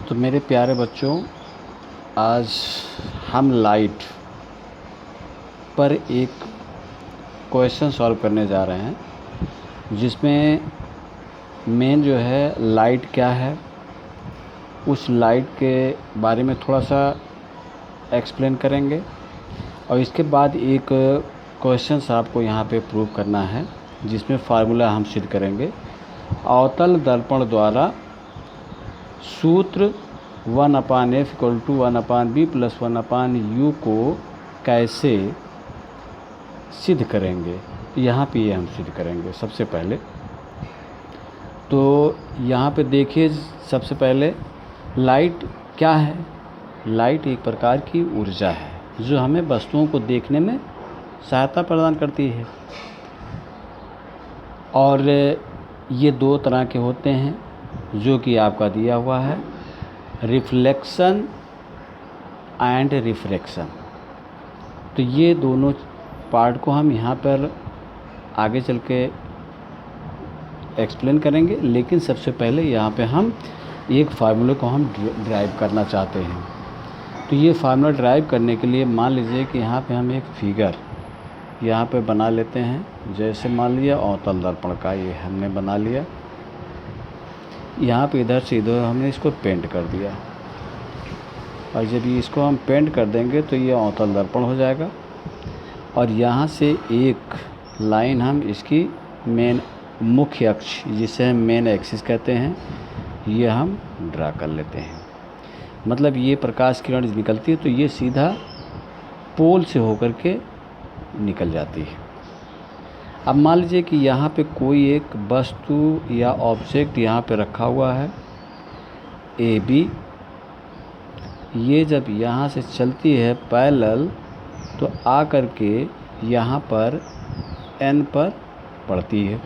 तो मेरे प्यारे बच्चों, आज हम लाइट पर एक क्वेश्चन सॉल्व करने जा रहे हैं, जिसमें मेन जो है लाइट क्या है, उस लाइट के बारे में थोड़ा सा एक्सप्लेन करेंगे और इसके बाद एक क्वेश्चंस आपको यहाँ पे प्रूव करना है, जिसमें फार्मूला हम सिद्ध करेंगे। अवतल दर्पण द्वारा सूत्र 1/f = 1/b + 1/u को कैसे सिद्ध करेंगे, यहाँ पे ये हम सिद्ध करेंगे। सबसे पहले तो यहाँ पे देखिए, सबसे पहले लाइट क्या है। लाइट एक प्रकार की ऊर्जा है जो हमें वस्तुओं को देखने में सहायता प्रदान करती है, और ये दो तरह के होते हैं, जो कि आपका दिया हुआ है, रिफ्लेक्शन एंड रिफ्रैक्शन। तो ये दोनों पार्ट को हम यहाँ पर आगे चल के एक्सप्लेन करेंगे, लेकिन सबसे पहले यहाँ पे हम एक फार्मूले को हम ड्राइव करना चाहते हैं। तो ये फार्मूला ड्राइव करने के लिए मान लीजिए कि यहाँ पे हम एक फिगर यहाँ पे बना लेते हैं। जैसे मान लिया अवतल दर्पण का ये हमने बना लिया, यहाँ पे इधर से इधर हमने इसको पेंट कर दिया, और जब इसको हम पेंट कर देंगे तो ये अवतल दर्पण हो जाएगा। और यहाँ से एक लाइन हम इसकी मेन मुख्य अक्ष, जिसे हम मेन एक्सिस कहते हैं, ये हम ड्रा कर लेते हैं। मतलब ये प्रकाश किरण निकलती है तो ये सीधा पोल से होकर के निकल जाती है। अब मान लीजिए कि यहाँ पे कोई एक वस्तु या ऑब्जेक्ट यहाँ पे रखा हुआ है AB। ये जब यहाँ से चलती है पैरेलल तो आ कर के यहाँ पर N पर पड़ती है।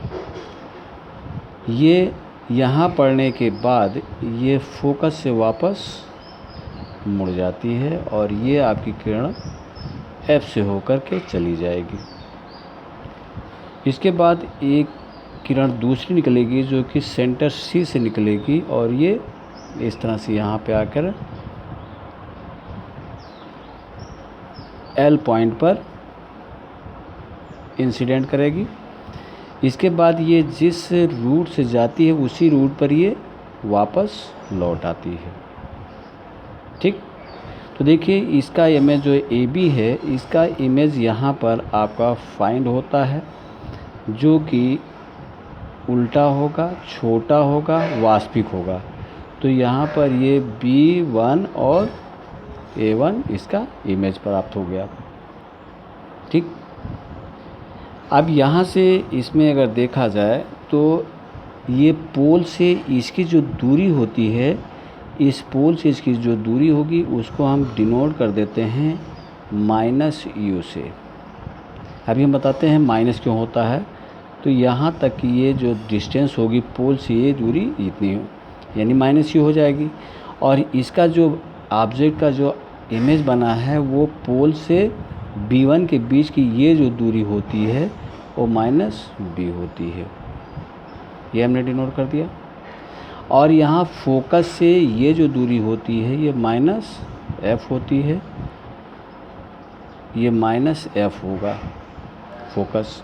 ये यहाँ पड़ने के बाद ये फोकस से वापस मुड़ जाती है, और ये आपकी किरण F से होकर के चली जाएगी। इसके बाद एक किरण दूसरी निकलेगी जो कि सेंटर C से निकलेगी, और ये इस तरह से यहाँ पे आकर L पॉइंट पर इंसिडेंट करेगी। इसके बाद ये जिस रूट से जाती है उसी रूट पर ये वापस लौट आती है। ठीक, तो देखिए इसका इमेज जो AB है, इसका इमेज यहाँ पर आपका फाइंड होता है, जो कि उल्टा होगा, छोटा होगा, वास्तविक होगा। तो यहाँ पर ये B1 और A1 इसका इमेज प्राप्त हो गया। ठीक, अब यहाँ से इसमें अगर देखा जाए तो ये पोल से इसकी जो दूरी होती है, इस पोल से इसकी जो दूरी होगी उसको हम डिनोट कर देते हैं -u से। अभी हम बताते हैं माइनस क्यों होता है। तो यहाँ तक कि ये जो डिस्टेंस होगी पोल से ये दूरी इतनी हो, यानी -u हो जाएगी। और इसका जो ऑब्जेक्ट का जो इमेज बना है वो पोल से B1 के बीच की ये जो दूरी होती है वो -b होती है। ये हमने डिनोट कर दिया। और यहाँ फोकस से ये जो दूरी होती है ये -f होती है, ये -f होगा फोकस।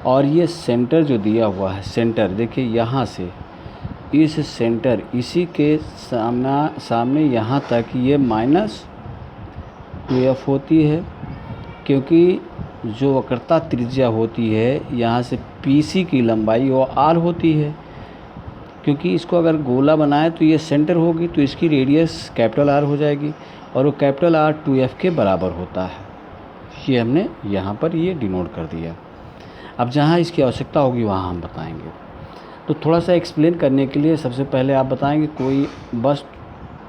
और ये सेंटर जो दिया हुआ है, सेंटर देखिए यहाँ से इस सेंटर इसी के सामने यहाँ तक ये -2f होती है, क्योंकि जो वक्रता त्रिज्या होती है यहाँ से PC की लंबाई वो r होती है। क्योंकि इसको अगर गोला बनाए तो ये सेंटर होगी तो इसकी रेडियस R हो जाएगी, और वो R 2f के बराबर होता है। ये हमने यहाँ पर ये डिनोट कर दिया। अब जहाँ इसकी आवश्यकता होगी वहाँ हम बताएंगे। तो थोड़ा सा एक्सप्लेन करने के लिए सबसे पहले आप बताएंगे, कोई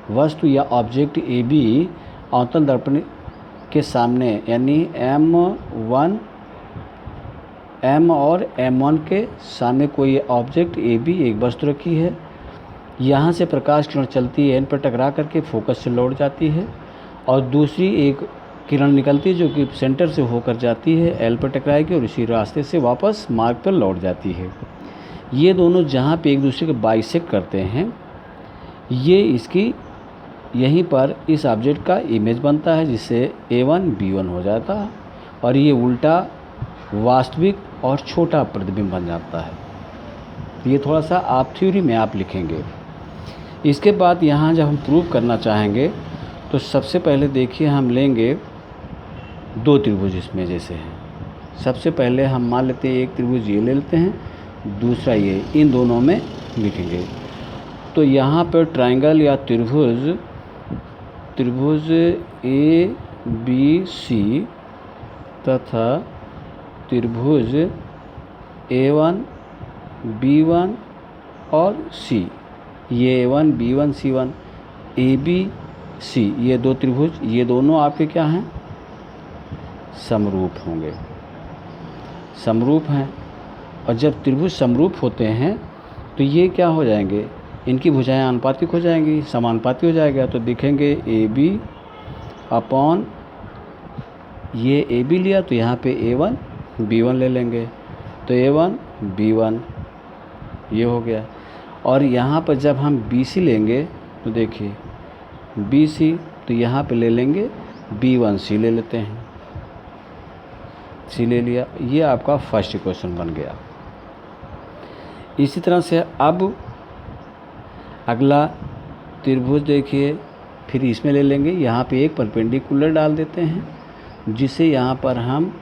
वस्तु या ऑब्जेक्ट AB अवतल दर्पण के सामने, यानी M और M1 के सामने कोई ऑब्जेक्ट AB एक वस्तु रखी है। यहाँ से प्रकाश किरण चलती है N पर टकरा करके फोकस से लौट जाती है, और दूसरी एक किरण निकलती है जो कि सेंटर से होकर जाती है, L पर टकराएगी और इसी रास्ते से वापस मार्ग पर लौट जाती है। ये दोनों जहाँ पे एक दूसरे के बाइसेक्ट करते हैं, ये इसकी यहीं पर इस ऑब्जेक्ट का इमेज बनता है, जिससे A1 B1 हो जाता है, और ये उल्टा वास्तविक और छोटा प्रतिबिंब बन जाता है। ये थोड़ा सा आप थ्योरी में आप लिखेंगे। इसके बाद यहाँ जब हम प्रूव करना चाहेंगे तो सबसे पहले देखिए हम लेंगे दो त्रिभुज इसमें जैसे हैं। सबसे पहले हम मान लेते हैं एक त्रिभुज ये ले लेते हैं, दूसरा ये, इन दोनों में लिखेंगे। तो यहाँ पर ट्रायंगल या त्रिभुज ABC तथा त्रिभुज A1 B1 और C, ये A1 B1 C1 ABC, ये दो त्रिभुज, ये दोनों आपके क्या हैं, समरूप होंगे, समरूप हैं। और जब त्रिभुज समरूप होते हैं तो ये क्या हो जाएंगे, इनकी भुजाएं आनुपातिक हो जाएंगी, समानुपाती हो जाएगा। तो दिखेंगे AB अपॉन ये AB लिया तो यहाँ पे A1 B1 ले लेंगे, तो A1 B1 ये हो गया। और यहाँ पर जब हम BC लेंगे तो देखिए BC, तो यहाँ पे ले लेंगे B1C ले लेते हैं, C ले लिया, ये आपका फर्स्ट इक्वेशन बन गया। इसी तरह से अब अगला त्रिभुज देखिए, फिर इसमें ले लेंगे, यहाँ पे एक परपेंडिकुलर डाल देते हैं, जिसे यहाँ पर हम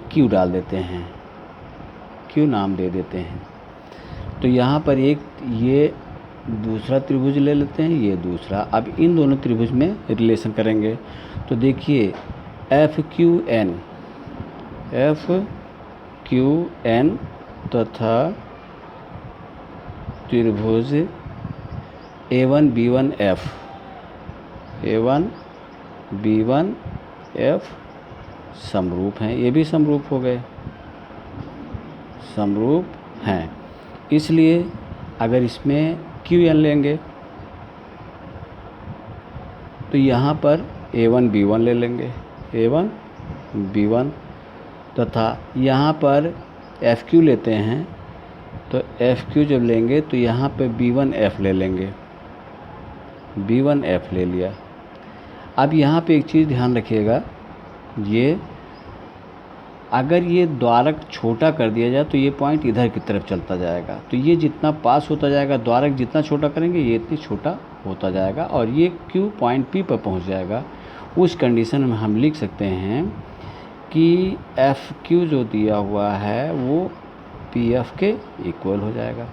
Q डाल देते हैं, Q नाम दे देते हैं। तो यहाँ पर एक ये दूसरा त्रिभुज ले लेते हैं, ये दूसरा। अब इन दोनों त्रिभुज में रिलेशन करेंगे तो देखिए FQN तथा त्रिभुज A1 B1 F समरूप हैं, ये भी समरूप हो गए, समरूप हैं। इसलिए अगर इसमें QN लेंगे तो यहाँ पर A1 B1 ले लेंगे, A1 B1, तथा यहाँ पर FQ लेते हैं तो FQ जब लेंगे तो यहाँ पे B1 F ले लेंगे, B1 F ले लिया। अब यहाँ पे एक चीज़ ध्यान रखिएगा, ये अगर ये द्वारक छोटा कर दिया जाए तो ये पॉइंट इधर की तरफ चलता जाएगा, तो ये जितना पास होता जाएगा, द्वारक जितना छोटा करेंगे ये इतनी छोटा होता जाएगा, और ये Q पॉइंट P पर पहुँच जाएगा। उस कंडीशन में हम लिख सकते हैं कि FQ जो दिया हुआ है वो PF के इक्वल हो जाएगा।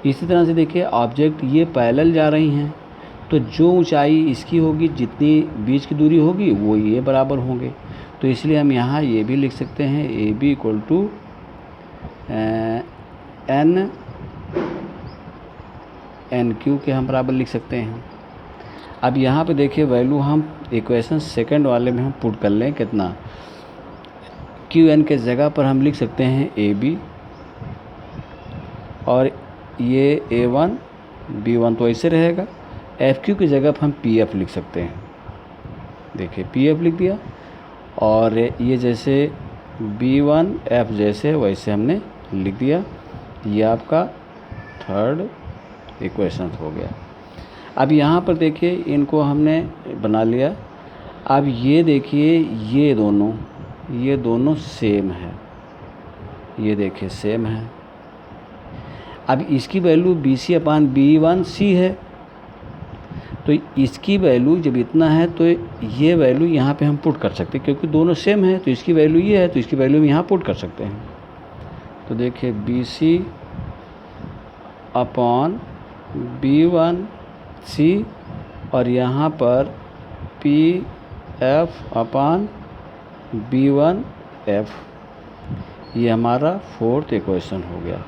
इसी तरह से देखिए ऑब्जेक्ट ये पैरेलल जा रही हैं, तो जो ऊंचाई इसकी होगी, जितनी बीच की दूरी होगी, वो ये बराबर होंगे। तो इसलिए हम यहाँ ये भी लिख सकते हैं AB इक्वल टू NQ के हम बराबर लिख सकते हैं। अब यहाँ पे देखिए वैल्यू हम इक्वेशन सेकंड वाले में हम पुट कर लें, कितना, QN के जगह पर हम लिख सकते हैं AB, और ये A1 B1 तो ऐसे रहेगा। FQ की जगह पर हम PF लिख सकते हैं, देखिए PF लिख दिया, और ये जैसे B1 F जैसे वैसे हमने लिख दिया। ये आपका थर्ड इक्वेशन हो गया। अब यहाँ पर देखिए इनको हमने बना लिया। अब ये देखिए ये दोनों सेम है, ये देखिए सेम है। अब इसकी वैल्यू BC अपान B1C है, तो इसकी वैल्यू जब इतना है तो ये वैल्यू यहाँ पे हम पुट कर सकते हैं, क्योंकि दोनों सेम है, तो इसकी वैल्यू ये है तो इसकी वैल्यू हम यहाँ पुट कर सकते हैं। तो देखिए BC अपॉन B1C, और यहाँ पर PF अपॉन B1F, ये हमारा फोर्थ इक्वेशन हो गया।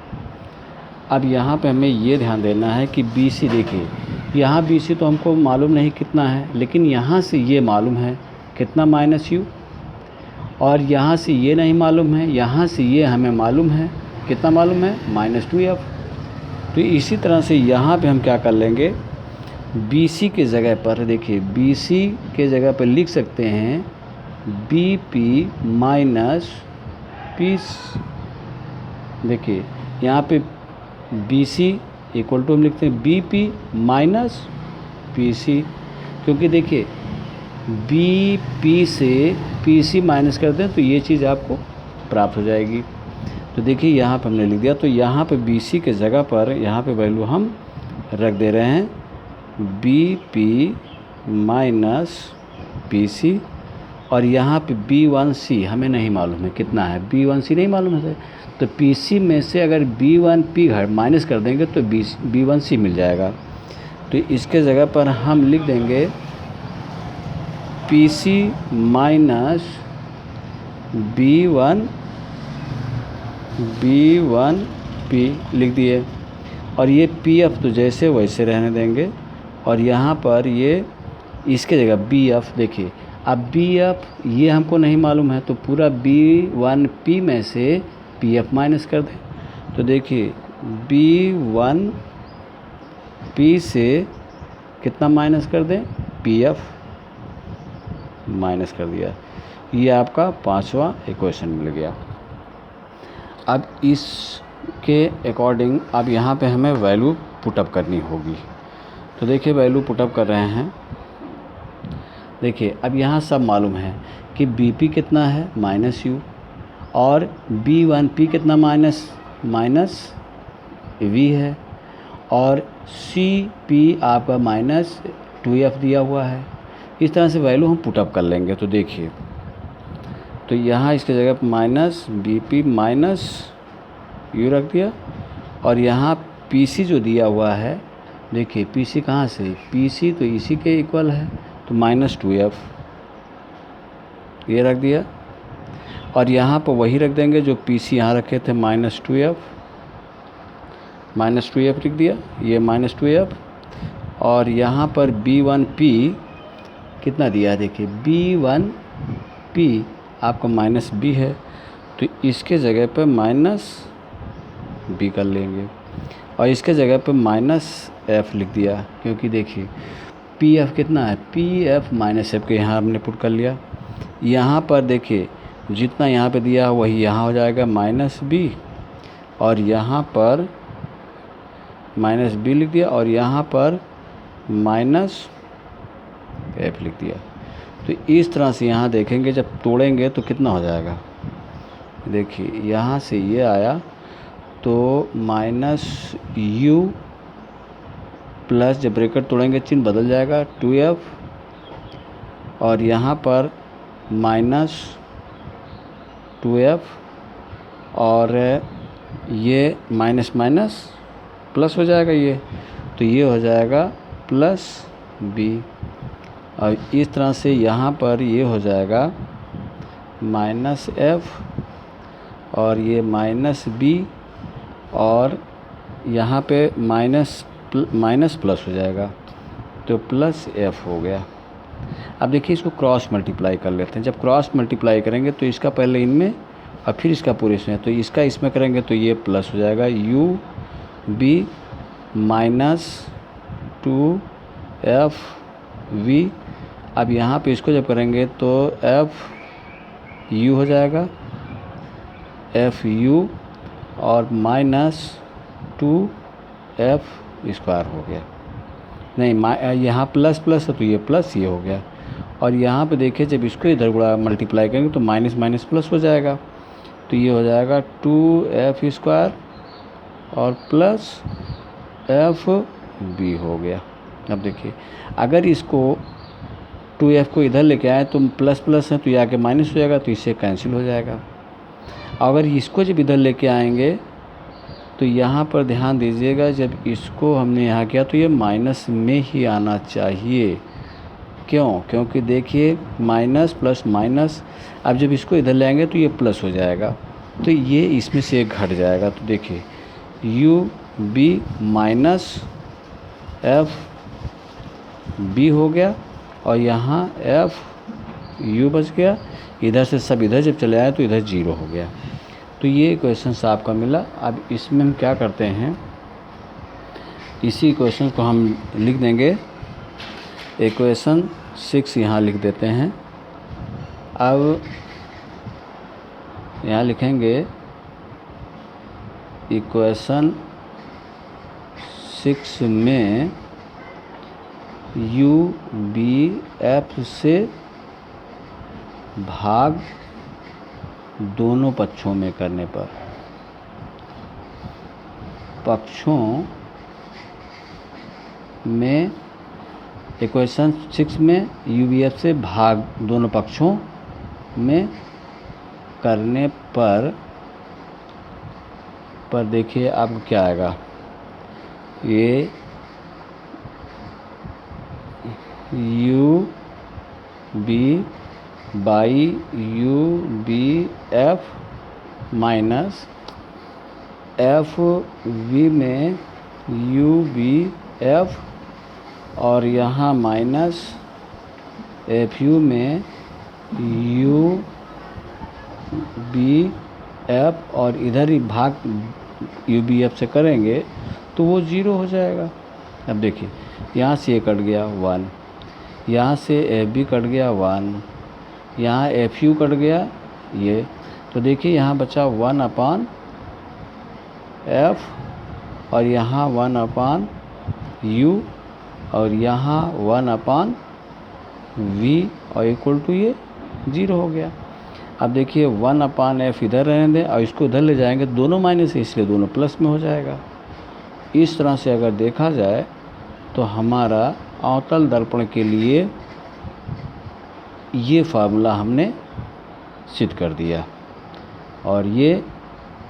अब यहाँ पे हमें ये ध्यान देना है कि BC, देखिए यहाँ BC तो हमको मालूम नहीं कितना है, लेकिन यहाँ से ये मालूम है कितना, -U, और यहाँ से ये नहीं मालूम है, यहाँ से ये हमें मालूम है कितना, मालूम है -2F। तो इसी तरह से यहाँ पे हम क्या कर लेंगे, BC के जगह पर, देखिए BC के जगह पर लिख सकते हैं BP माइनस P, देखिए यहाँ पे BC इक्वल टू हम लिखते हैं B P minus P C, क्योंकि देखिए बी पी से पी सी माइनस कर दें तो ये चीज़ आपको प्राप्त हो जाएगी। तो देखिए यहाँ पर हमने लिख दिया, तो यहाँ पे बी सी के जगह पर यहाँ पे वैल्यू हम रख दे रहे हैं B P minus P C, और यहाँ पे B1C हमें नहीं मालूम है कितना है, B1C नहीं मालूम है, तो PC में से अगर B1P घट माइनस कर देंगे तो B1C मिल जाएगा। तो इसके जगह पर हम लिख देंगे PC माइनस B1P लिख दिए, और ये PF तो जैसे वैसे रहने देंगे, और यहाँ पर ये इसके जगह BF, देखिए अब BF ये हमको नहीं मालूम है, तो पूरा B1P में से PF माइनस कर दें। तो देखिए B1P से कितना माइनस कर दें, PF माइनस कर दिया। ये आपका 5वां इक्वेशन मिल गया। अब इसके अकॉर्डिंग अब यहाँ पे हमें वैल्यू पुटअप करनी होगी। तो देखिए वैल्यू पुटअप कर रहे हैं। देखिए अब यहाँ सब मालूम है कि BP कितना है माइनस U, और B1P कितना माइनस V है, और CP आपका माइनस 2F दिया हुआ है। इस तरह से वैल्यू हम पुटअप कर लेंगे। तो देखिए, तो यहाँ इसके जगह पर माइनस BP माइनस U रख दिया, और यहाँ PC जो दिया हुआ है, देखिए PC कहाँ से, PC तो इसी के इक्वल है, तो माइनस 2F ये रख दिया, और यहाँ पर वही रख देंगे जो PC यहाँ रखे थे माइनस 2F लिख दिया, ये माइनस 2F, और यहाँ पर B1P कितना दिया है, देखिए B1P आपका माइनस B है, तो इसके जगह पर माइनस B कर लेंगे, और इसके जगह पर माइनस F लिख दिया, क्योंकि देखिए PF कितना है, PF माइनस F के यहाँ हमने पुट कर लिया। यहाँ पर देखिए जितना यहाँ पे दिया वही यहाँ हो जाएगा माइनस B, और यहाँ पर माइनस B लिख दिया, और यहाँ पर माइनस F लिख दिया। तो इस तरह से यहाँ देखेंगे जब तोड़ेंगे तो कितना हो जाएगा, देखिए यहाँ से ये आया तो माइनस U प्लस, जब ब्रैकेट तोड़ेंगे चिन्ह बदल जाएगा 2F, और यहाँ पर माइनस 2F, और ये माइनस माइनस प्लस हो जाएगा, ये तो ये हो जाएगा प्लस B, और इस तरह से यहाँ पर ये हो जाएगा माइनस F, और ये माइनस B, और यहाँ पे माइनस प्लस हो जाएगा, तो प्लस F हो गया। अब देखिए इसको क्रॉस मल्टीप्लाई कर लेते हैं। जब क्रॉस मल्टीप्लाई करेंगे तो इसका पहले इनमें और फिर इसका पूरे इसमें, तो इसका इसमें करेंगे तो ये प्लस हो जाएगा UB माइनस 2FV। अब यहाँ पे इसको जब करेंगे तो FU हो जाएगा, FU, और माइनस 2F स्क्वायर हो गया, नहीं यहाँ प्लस प्लस है तो ये प्लस ये हो गया, और यहाँ पे देखिए जब इसको इधर गुणा मल्टीप्लाई करेंगे तो माइनस माइनस प्लस हो जाएगा, तो ये हो जाएगा 2F स्क्वायर और प्लस FB हो गया। अब देखिए अगर इसको 2F को इधर लेके आए तो प्लस प्लस है तो ये आके माइनस हो जाएगा, तो इससे कैंसिल हो जाएगा। अगर इसको जब इधर लेके आएंगे तो यहाँ पर ध्यान दीजिएगा, जब इसको हमने यहाँ किया तो ये माइनस में ही आना चाहिए। क्यों? क्योंकि देखिए माइनस प्लस माइनस, अब जब इसको इधर लाएंगे तो ये प्लस हो जाएगा, तो ये इसमें से एक घट जाएगा। तो देखिए UB माइनस FB हो गया, और यहाँ FU बच गया, इधर से सब इधर जब चले आए तो इधर 0 हो गया। तो ये इक्वेशन आपका मिला। अब इसमें हम क्या करते हैं, इसी इक्वेशन को हम लिख देंगे, इक्वेशन 6 यहाँ लिख देते हैं। अब यहाँ लिखेंगे इक्वेशन 6 में यू बी एफ से भाग दोनों पक्षों में करने पर, पक्षों में इक्वेशन 6 में यू बी एफ से भाग दोनों पक्षों में करने पर देखिए आपको क्या आएगा, ये U B by U B F minus F V में यू बी एफ और यहाँ माइनस एफ यू में यू बी एफ और इधर ही भाग यू बी एफ से करेंगे तो वो 0 हो जाएगा। अब देखिए यहाँ से ये कट गया 1, यहाँ से एफ बी कट गया 1, यहाँ एफ यू कट गया ये, तो देखिए यहाँ बचा 1 अपान एफ और यहाँ 1 अपान यू और यहाँ 1 अपान वी और इक्वल टू ये 0 हो गया। अब देखिए 1 अपान एफ इधर रहने दें और इसको उधर ले जाएंगे, दोनों माइनस है इसलिए दोनों प्लस में हो जाएगा। इस तरह से अगर देखा जाए तो हमारा अवतल दर्पण के लिए ये फार्मूला हमने सिद्ध कर दिया और ये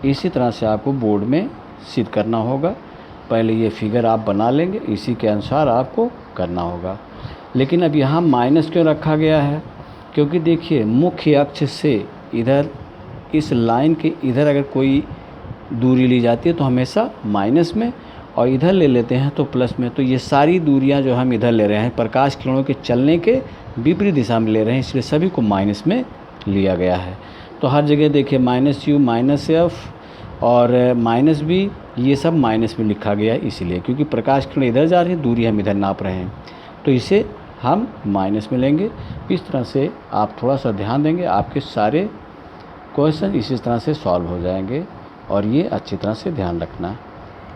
इसी तरह से आपको बोर्ड में सिद्ध करना होगा। पहले ये फिगर आप बना लेंगे, इसी के अनुसार आपको करना होगा। लेकिन अब यहाँ माइनस क्यों रखा गया है, क्योंकि देखिए मुख्य अक्ष से इधर इस लाइन के इधर अगर कोई दूरी ली जाती है तो हमेशा माइनस में और इधर ले लेते हैं तो प्लस में। तो ये सारी दूरियां जो हम इधर ले रहे हैं प्रकाश किरणों के चलने के विपरीत दिशा में ले रहे हैं, इसलिए सभी को माइनस में लिया गया है। तो हर जगह देखिए माइनस यू माइनस एफ और माइनस बी ये सब माइनस में लिखा गया है, इसीलिए क्योंकि प्रकाश किरण इधर जा रही है, दूरी हम इधर नाप रहे हैं तो इसे हम माइनस में लेंगे। इस तरह से आप थोड़ा सा ध्यान देंगे, आपके सारे क्वेश्चन इसी तरह से सॉल्व हो जाएंगे और ये अच्छी तरह से ध्यान रखना।